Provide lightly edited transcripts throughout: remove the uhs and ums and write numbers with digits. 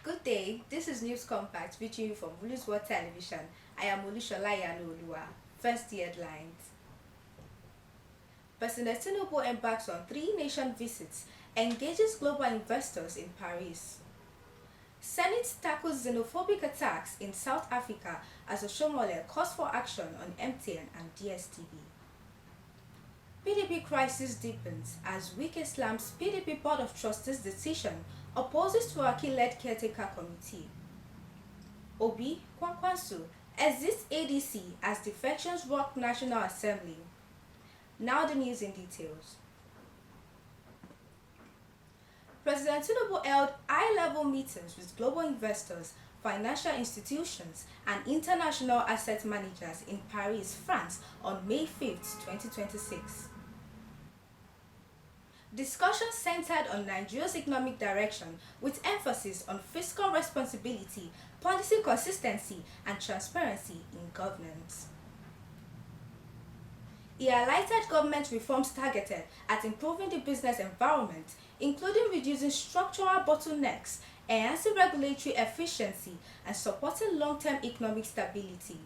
Good day, this is News Compact reaching you from Blues World Television. I am Olushola Oluwa. First headlines. President Tinubu embarks on 3-nation visits, engages global investors in Paris. Senate tackles xenophobic attacks in South Africa as Oshomole calls for action on MTN and DSTV. PDP crisis deepens as Wike slams PDP Board of Trustees decision opposes Turaki-led caretaker committee. Obi Kwankwaso exits ADC as defections rock National Assembly. Now the news in details. President Tinubu held high-level meetings with global investors, financial institutions, and international asset managers in Paris, France on May 5, 2026. Discussions centered on Nigeria's economic direction with emphasis on fiscal responsibility, policy consistency, and transparency in governance. He highlighted government reforms targeted at improving the business environment, including reducing structural bottlenecks, enhancing regulatory efficiency, and supporting long-term economic stability.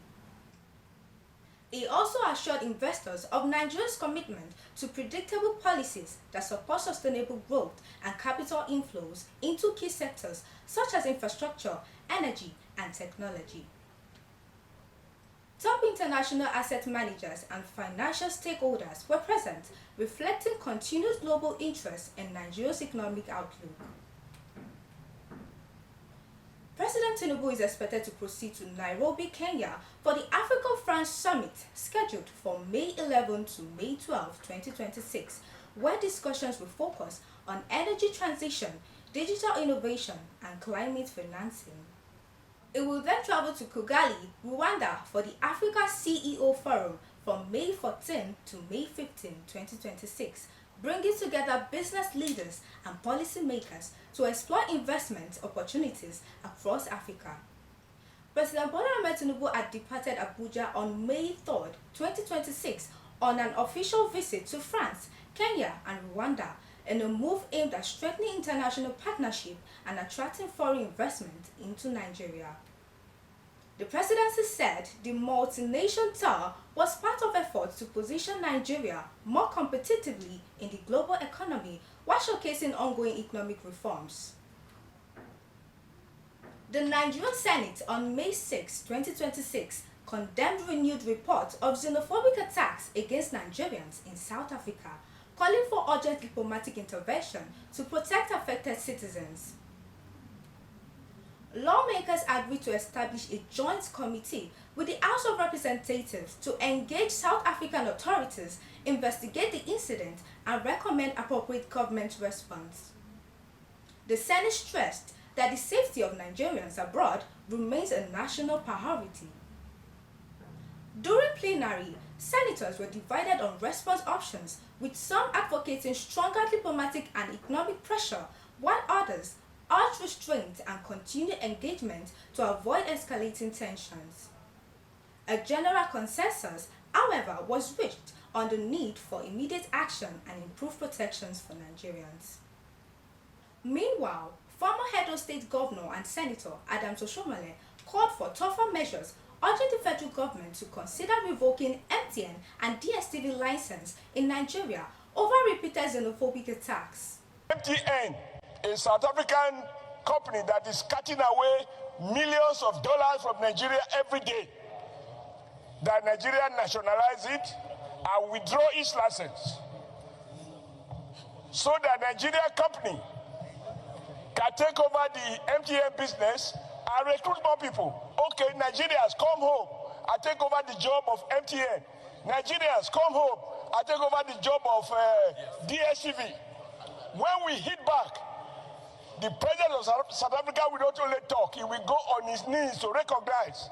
He also assured investors of Nigeria's commitment to predictable policies that support sustainable growth and capital inflows into key sectors such as infrastructure, energy, and technology. Top international asset managers and financial stakeholders were present, reflecting continued global interest in Nigeria's economic outlook. President Tinubu is expected to proceed to Nairobi, Kenya for the Africa-France Summit scheduled for May 11 to May 12, 2026, where discussions will focus on energy transition, digital innovation, and climate financing. It will then travel to Kigali, Rwanda for the Africa CEO Forum from May 14 to May 15, 2026, bringing together business leaders and policymakers to explore investment opportunities across Africa. President Bola Ahmed Tinubu had departed Abuja on May 3, 2026 on an official visit to France, Kenya, and Rwanda in a move aimed at strengthening international partnership and attracting foreign investment into Nigeria. The presidency said the multi-nation tour was part of efforts to position Nigeria more competitively in the global economy while showcasing ongoing economic reforms. The Nigerian Senate on May 6, 2026 condemned renewed reports of xenophobic attacks against Nigerians in South Africa, calling for urgent diplomatic intervention to protect affected citizens. Lawmakers agreed to establish a joint committee with the House of Representatives to engage South African authorities, investigate the incident, and recommend appropriate government response. The Senate stressed that the safety of Nigerians abroad remains a national priority. During plenary, senators were divided on response options, with some advocating stronger diplomatic and economic pressure, while others urged restraint and continued engagement to avoid escalating tensions. A general consensus, however, was reached on the need for immediate action and improved protections for Nigerians. Meanwhile, former Edo State Governor and Senator Adams Oshomole called for tougher measures, urging the federal government to consider revoking MTN and DSTV license in Nigeria over repeated xenophobic attacks. MTN, a South African company that is cutting away millions of dollars from Nigeria every day, that Nigeria nationalize it and withdraw its license so that Nigeria company can take over the MTN business and recruit more people. Okay, Nigerians, come home and take over the job of MTN. Nigerians, come home and take over the job of DSTV. When we hit back, the president of South Africa will not only talk, he will go on his knees to recognize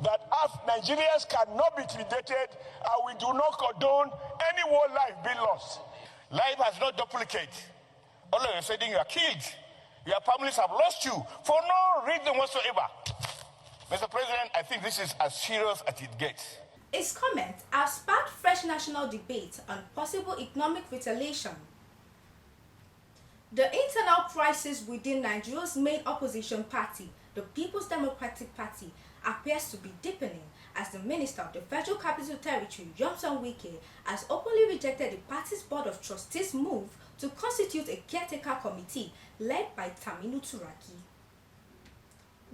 that Nigerians cannot be intimidated, and we do not condone any war life being lost. Life has not duplicated. All of a sudden you are killed. Your families have lost you for no reason whatsoever. Mr. President, I think this is as serious as it gets. His comments have sparked fresh national debate on possible economic retaliation. The internal crisis within Nigeria's main opposition party, the People's Democratic Party, appears to be deepening as the Minister of the Federal Capital Territory, Nyesom Wike, has openly rejected the party's Board of Trustees' move to constitute a caretaker committee led by Taminu Turaki.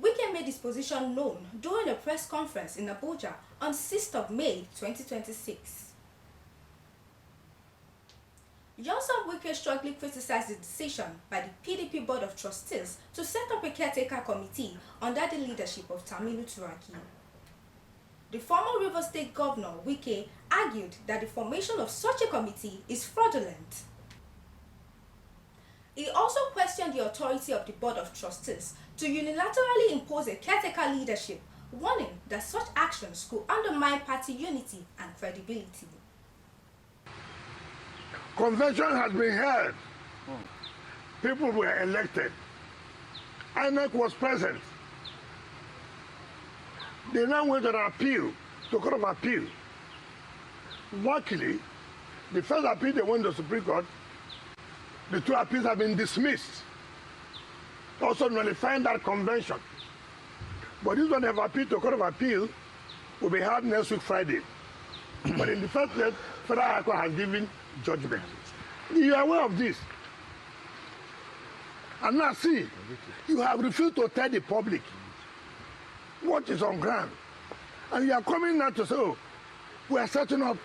Wike made his position known during a press conference in Abuja on 6th of May 2026. Nyesom Wike strongly criticized the decision by the PDP Board of Trustees to set up a caretaker committee under the leadership of Taminu Turaki. The former Rivers State Governor, Wike, argued that the formation of such a committee is fraudulent. He also questioned the authority of the Board of Trustees to unilaterally impose a caretaker leadership, warning that such actions could undermine party unity and credibility. Convention has been held. People were elected. INEC was present. They now went on appeal to Court of Appeal. Luckily, the first appeal they went to the Supreme Court, the two appeals have been dismissed, also nullifying that convention. But this one they have appealed to Court of Appeal will be held next week Friday. But in the first place, Federal High Court has given judgment. You are aware of this. And now see, you have refused to tell the public what is on ground. And you are coming now to say, oh, we are setting up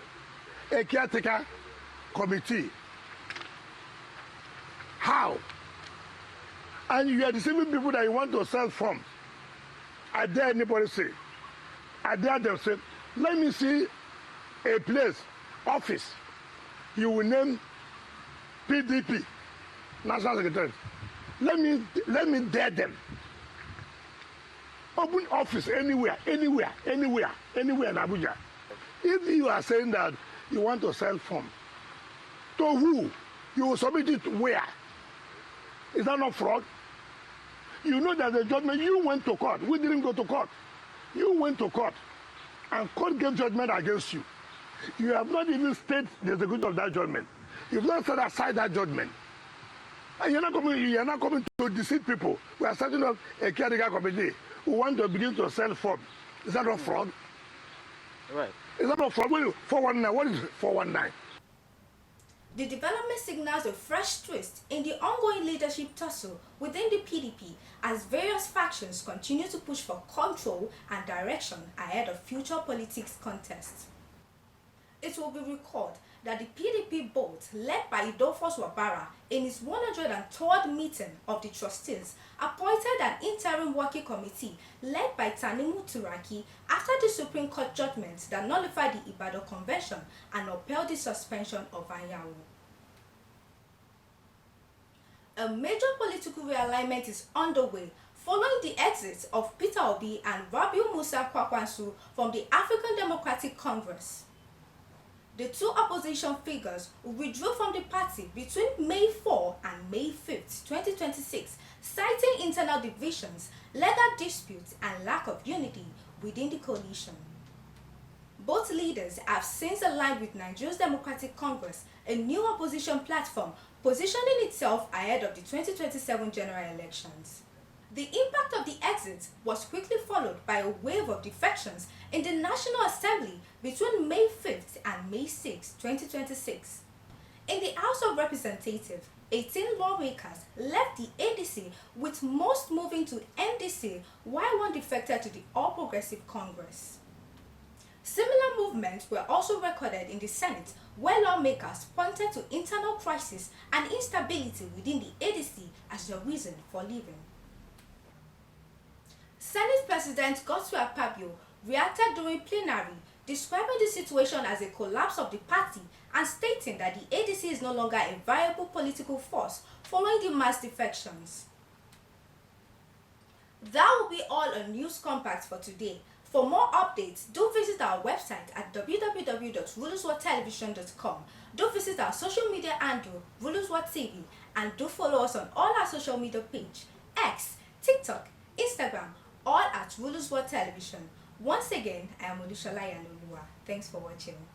a caretaker committee. How? And you are deceiving people that you want to sell from. I dare anybody say. I dare them say, let me see a place, office. You will name PDP, National Secretary. Let me dare them. Open office anywhere in Abuja. If you are saying that you want to sell form, to who? You will submit it where? Is that not fraud? You know that the judgment, you went to court. We didn't go to court. You went to court, and court gave judgment against you. You have not even stated the execution of that judgment. You've not set aside that judgment. And you're not coming to deceive people. We are setting up a caretaker committee who want to begin to sell form. Is that not fraud? Right. Is that not fraud? 419. What is 419? The development signals a fresh twist in the ongoing leadership tussle within the PDP as various factions continue to push for control and direction ahead of future politics contests. It will be recalled that the PDP board, led by Idofos Wabara, in its 103rd meeting of the trustees, appointed an interim working committee led by Taminu Turaki after the Supreme Court judgment that nullified the Ibadan Convention and upheld the suspension of Anyanwu. A major political realignment is underway following the exit of Peter Obi and Rabiu Musa Kwakwansu from the African Democratic Congress. The two opposition figures withdrew from the party between May 4 and May 5, 2026, citing internal divisions, legal disputes, and lack of unity within the coalition. Both leaders have since aligned with Nigeria's Democratic Congress, a new opposition platform positioning itself ahead of the 2027 general elections. The impact of the exit was quickly followed by a wave of defections in the National Assembly between May 5th and May 6, 2026. In the House of Representatives, 18 lawmakers left the ADC, with most moving to NDC, while one defected to the All Progressive Congress. Similar movements were also recorded in the Senate, where lawmakers pointed to internal crisis and instability within the ADC as the reason for leaving. Senate President Godswill Akpabio reacted during plenary, describing the situation as a collapse of the party and stating that the ADC is no longer a viable political force following the mass defections. That will be all on News Compact for today. For more updates, do visit our website at www.rulersworldtelevision.com. Do visit our social media handle, RulersWorld TV, and do follow us on all our social media page, X, TikTok, Instagram, all at Rulersworld Television. Once again, I am Olushola Yanoluwa. Thanks for watching.